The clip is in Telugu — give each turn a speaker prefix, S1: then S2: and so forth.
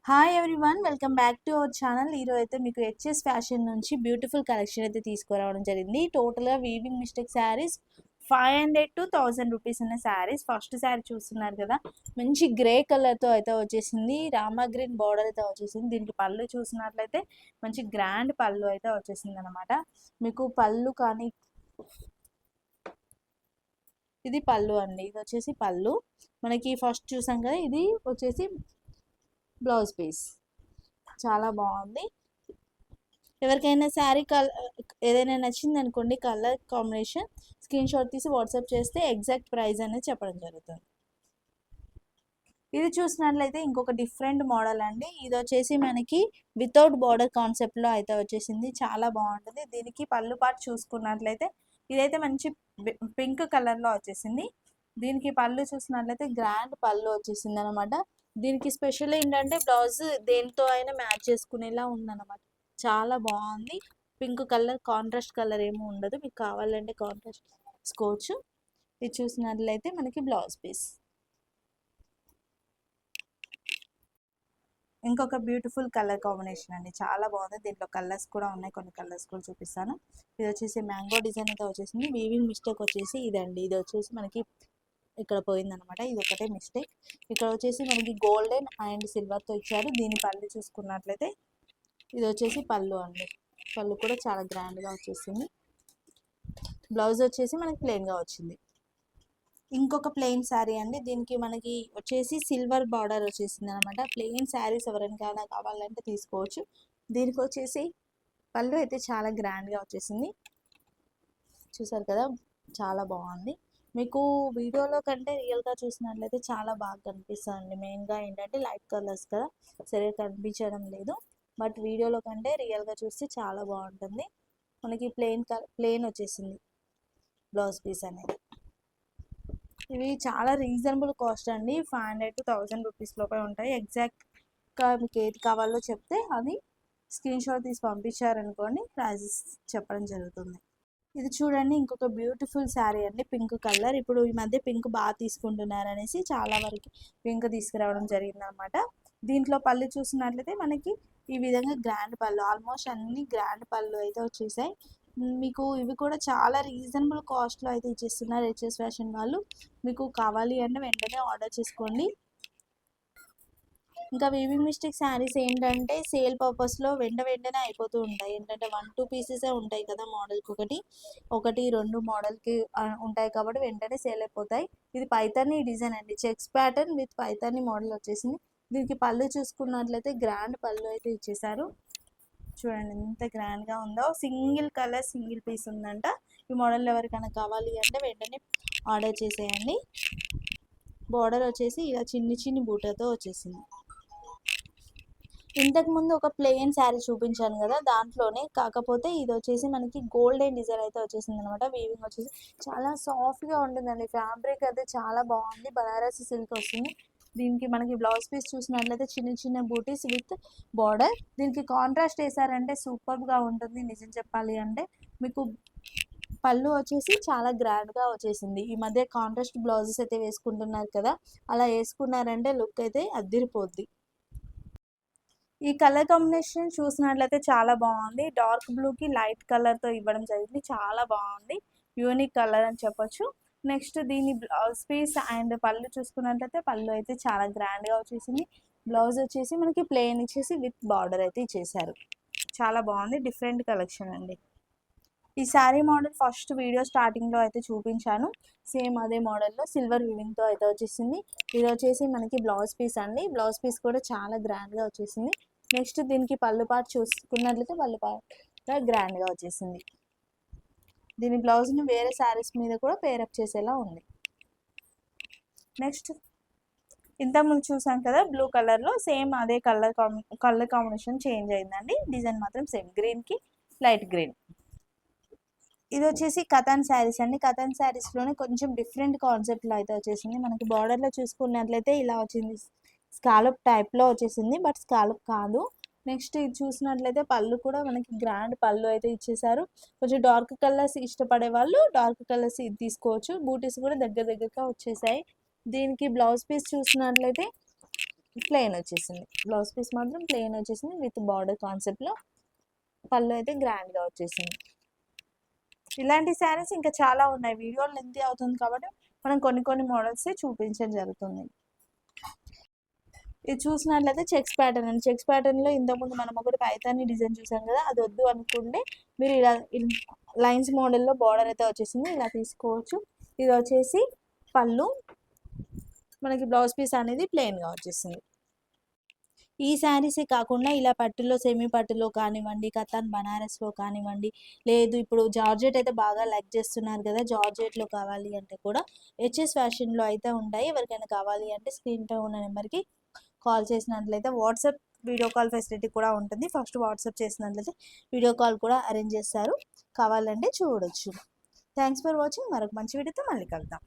S1: Hi everyone, welcome back to our channel. ఈరోజు అయితే మీకు హెచ్ఎస్ ఫ్యాషన్ నుంచి బ్యూటిఫుల్ కలెక్షన్ అయితే తీసుకురావడం జరిగింది. టోటల్గా weaving mistake saris 500 to 1000 rupees ఉన్న శారీస్. ఫస్ట్ శారీ చూస్తున్నారు కదా, మంచి గ్రే కలర్తో అయితే వచ్చేసింది. రామా గ్రీన్ బార్డర్ అయితే వచ్చేసింది. దీనికి పళ్ళు చూసినట్లయితే మంచి గ్రాండ్ పళ్ళు అయితే వచ్చేసింది అనమాట. మీకు పళ్ళు కానీ ఇది పళ్ళు అండి, ఇది వచ్చేసి పళ్ళు. మనకి ఫస్ట్ చూసాం కదా, ఇది వచ్చేసి బ్లౌజ్ పీస్. చాలా బాగుంది. ఎవరికైనా శారీ ఏదైనా నచ్చింది అనుకోండి, కలర్ కాంబినేషన్ స్క్రీన్ షాట్ తీసి వాట్సాప్ చేస్తే ఎగ్జాక్ట్ ప్రైస్ అనేది చెప్పడం జరుగుతుంది. ఇది చూసినట్లయితే ఇంకొక డిఫరెంట్ మోడల్ అండి. ఇది వచ్చేసి మనకి వితౌట్ బార్డర్ కాన్సెప్ట్లో అయితే వచ్చేసింది. చాలా బాగుంటుంది. దీనికి పళ్ళు పాటు చూసుకున్నట్లయితే ఇదైతే మంచి పింక్ కలర్లో వచ్చేసింది. దీనికి పళ్ళు చూసినట్లయితే గ్రాండ్ పళ్ళు వచ్చేసింది అనమాట. దీనికి స్పెషల్ ఏంటంటే బ్లౌజ్ దేనితో అయినా మ్యాచ్ చేసుకునేలా ఉందన్నమాట. చాలా బాగుంది. పింక్ కలర్ కాంట్రాస్ట్ కలర్ ఏమీ ఉండదు, మీకు కావాలంటే కాంట్రాస్ట్ తీసుకోవచ్చు. ఇది చూసినట్లయితే మనకి బ్లౌజ్ పీస్. ఇంకొక బ్యూటిఫుల్ కలర్ కాంబినేషన్ అండి, చాలా బాగుంది. దీంట్లో కలర్స్ కూడా ఉన్నాయి, కొన్ని కలర్స్ కూడా చూపిస్తాను. ఇది వచ్చేసి మ్యాంగో డిజైన్ అయితే వచ్చేసింది. వీవింగ్ మిస్టేక్ వచ్చేసి ఇదండి. ఇది వచ్చేసి మనకి ఇక్కడ పోయిందనమాట, ఇది ఒకటే మిస్టేక్. ఇక్కడ వచ్చేసి మనకి గోల్డెన్ అండ్ సిల్వర్తో ఇచ్చారు. దీని పళ్ళు చూసుకున్నట్లయితే ఇది వచ్చేసి పళ్ళు అండి. పళ్ళు కూడా చాలా గ్రాండ్గా వచ్చేసింది. బ్లౌజ్ వచ్చేసి మనకి ప్లెయిన్గా వచ్చింది. ఇంకొక ప్లెయిన్ శారీ అండి. దీనికి మనకి వచ్చేసి సిల్వర్ బార్డర్ వచ్చేసింది అనమాట. ప్లెయిన్ శారీస్ ఎవరికైనా కావాలంటే తీసుకోవచ్చు. దీనికి వచ్చేసి పళ్ళు అయితే చాలా గ్రాండ్గా వచ్చేసింది. చూసారు కదా, చాలా బాగుంది. మీకు వీడియోలో కంటే రియల్గా చూసినట్లయితే చాలా బాగా కనిపిస్తుంది. మెయిన్గా ఏంటంటే లైట్ కలర్స్ కదా, సరిగ్గా కనిపించడం లేదు. బట్ వీడియోలో కంటే రియల్గా చూస్తే చాలా బాగుంటుంది. మనకి ప్లెయిన్ వచ్చేసింది బ్లౌజ్ పీస్ అనేది. ఇవి చాలా రీజనబుల్ కాస్ట్ అండి. 500 to 1000 రూపీస్ లోపే ఉంటాయి. ఎగ్జాక్ట్గా మీకు ఏది కావాలో చెప్తే అది స్క్రీన్ షాట్ తీసి పంపించారనుకోండి, ప్రైజెస్ చెప్పడం జరుగుతుంది. ఇది చూడండి, ఇంకొక బ్యూటిఫుల్ శారీ అండి, పింక్ కలర్. ఇప్పుడు ఈ మధ్య పింక్ బాగా తీసుకుంటున్నారు అనేసి చాలా వరకు పింక్ తీసుకురావడం జరిగింది అనమాట. దీంట్లో పళ్ళు చూసినట్లయితే మనకి ఈ విధంగా గ్రాండ్ పళ్ళు, ఆల్మోస్ట్ అన్ని గ్రాండ్ పళ్ళు అయితే వచ్చేసాయి. మీకు ఇవి కూడా చాలా రీజనబుల్ కాస్ట్లో అయితే ఇచ్చేస్తున్నారు హెచ్ఎస్ ఫ్యాషన్ వాళ్ళు. మీకు కావాలి అంటే వెంటనే ఆర్డర్ చేసుకోండి. ఇంకా వీవింగ్ మిస్టేక్ శారీస్ ఏంటంటే సేల్ పర్పస్లో వెంటనే అయిపోతూ ఉంటాయి. ఏంటంటే 1-2 పీసెసే ఉంటాయి కదా మోడల్కి, ఒకటి 2 మోడల్కి ఉంటాయి కాబట్టి వెంటనే సేల్ అయిపోతాయి. ఇది పైతాని డిజైన్ అండి, checks pattern with Paithani model వచ్చేసింది. దీనికి పళ్ళు చూసుకున్నట్లయితే గ్రాండ్ పళ్ళు అయితే ఇచ్చేసారు. చూడండి ఎంత గ్రాండ్గా ఉందో. సింగిల్ కలర్ సింగిల్ పీస్ ఉందంట. ఈ మోడల్ ఎవరికైనా కావాలి అంటే వెంటనే ఆర్డర్ చేసేయండి. బార్డర్ వచ్చేసి ఇలా చిన్ని బూటతో వచ్చేసింది. ఇంతకుముందు ఒక ప్లెయిన్ శారీ చూపించాను కదా, దాంట్లోనే కాకపోతే ఇది వచ్చేసి మనకి గోల్డెన్ డిజైన్ అయితే వచ్చేసింది అనమాట. వీవింగ్ వచ్చేసి చాలా సాఫ్ట్గా ఉంటుందండి. ఫ్యాబ్రిక్ అయితే చాలా బాగుంది. బనారసి సిల్క్ వస్తుంది. దీనికి మనకి బ్లౌజ్ పీస్ చూసినట్లయితే చిన్న బూటీస్ విత్ బార్డర్. దీనికి కాంట్రాస్ట్ వేసారంటే సూపర్గా ఉంటుంది. నిజం చెప్పాలి అంటే మీకు పళ్ళు వచ్చేసి చాలా గ్రాండ్గా వచ్చేసింది. ఈ మధ్య కాంట్రాస్ట్ బ్లౌజెస్ అయితే వేసుకుంటున్నారు కదా, అలా వేసుకున్నారంటే లుక్ అయితే అద్దిరిపోద్ది. ఈ కలర్ కాంబినేషన్ చూసినట్లయితే చాలా బాగుంది. డార్క్ బ్లూకి లైట్ కలర్తో ఇవ్వడం జరిగింది. చాలా బాగుంది, యూనిక్ కలర్ అని చెప్పొచ్చు. నెక్స్ట్ దీని బ్లౌజ్ పీస్ అండ్ పళ్ళు చూసుకున్నట్లయితే పళ్ళు అయితే చాలా గ్రాండ్గా వచ్చేసింది. బ్లౌజ్ వచ్చేసి మనకి ప్లెయిన్ ఇచ్చేసి విత్ బార్డర్ అయితే ఇచ్చేసారు. చాలా బాగుంది, డిఫరెంట్ కలెక్షన్ అండి. ఈ శారీ మోడల్ ఫస్ట్ వీడియో స్టార్టింగ్లో అయితే చూపించాను. సేమ్ అదే మోడల్లో సిల్వర్ వివింగ్తో అయితే వచ్చేసింది. ఇది వచ్చేసి మనకి బ్లౌజ్ పీస్ అండి. బ్లౌజ్ పీస్ కూడా చాలా గ్రాండ్గా వచ్చేసింది. నెక్స్ట్ దీనికి పళ్ళు పాటు చూసుకున్నట్లయితే పళ్ళు పాటు గ్రాండ్గా వచ్చేసింది. దీని బ్లౌజ్ని వేరే శారీస్ మీద కూడా పేరప్ చేసేలా ఉంది. నెక్స్ట్ ఇంతకుముందు చూసాం కదా బ్లూ కలర్లో, సేమ్ అదే కలర్ కాంబినేషన్ చేంజ్ అయిందండి. డిజైన్ మాత్రం సేమ్, గ్రీన్కి లైట్ గ్రీన్. ఇది వచ్చేసి కథన్ శారీస్ అండి. కథన్ శారీస్లోనే కొంచెం డిఫరెంట్ కాన్సెప్ట్లో అయితే వచ్చేసింది. మనకి బార్డర్లో చూసుకున్నట్లయితే ఇలా వచ్చింది, స్కాలప్ టైప్లో వచ్చేసింది, బట్ స్కాలప్ కాదు. నెక్స్ట్ ఇది చూసినట్లయితే పళ్ళు కూడా మనకి గ్రాండ్ పళ్ళు అయితే ఇచ్చేసారు. కొంచెం డార్క్ కలర్స్ ఇష్టపడే వాళ్ళు డార్క్ కలర్స్ ఇది తీసుకోవచ్చు. బూటీస్ కూడా దగ్గరగా వచ్చేసాయి. దీనికి బ్లౌజ్ పీస్ చూసినట్లయితే ప్లెయిన్ వచ్చేసింది. బ్లౌజ్ పీస్ మాత్రం ప్లెయిన్ వచ్చేసింది విత్ బార్డర్ కాన్సెప్ట్లో. పళ్ళు అయితే గ్రాండ్గా వచ్చేసింది. ఇలాంటి శారీస్ ఇంకా చాలా ఉన్నాయి. వీడియో లెంతీ అవుతుంది కాబట్టి మనం కొన్ని మోడల్సే చూపించడం జరుగుతుంది. ఇది చూసినట్లయితే చెక్స్ ప్యాటర్న్ అండి. చెక్స్ ప్యాటర్న్లో ఇంతకుముందు మనం ఒకటి పైతాని డిజైన్ చూసాం కదా, అది వద్దు అనుకుంటే మీరు ఇలా లైన్స్ మోడల్లో బార్డర్ అయితే వచ్చేసింది, ఇలా తీసుకోవచ్చు. ఇది వచ్చేసి పళ్ళు, మనకి బ్లౌజ్ పీస్ అనేది ప్లెయిన్గా వచ్చేసింది. ఈ శారీసే కాకుండా ఇలా పట్టులో సెమీ పట్టులో కానివ్వండి, కతాన్ బనారస్లో కానివ్వండి, లేదు ఇప్పుడు జార్జెట్ అయితే బాగా లైక్ చేస్తున్నారు కదా, జార్జెట్లో కావాలి అంటే కూడా హెచ్ఎస్ ఫ్యాషన్లో అయితే ఉంటాయి. ఎవరికైనా కావాలి అంటే స్క్రీన్పై ఉన్న నెంబర్కి కాల్ చేసినట్లయితే వాట్సాప్ వీడియో కాల్ ఫెసిలిటీ కూడా ఉంటుంది. ఫస్ట్ వాట్సాప్ చేసినట్లయితే వీడియో కాల్ కూడా అరేంజ్ చేస్తారు, కావాలంటే చూడొచ్చు. Thanks for watching. మరొక మంచి వీడియోతో మళ్ళీ కలుద్దాం.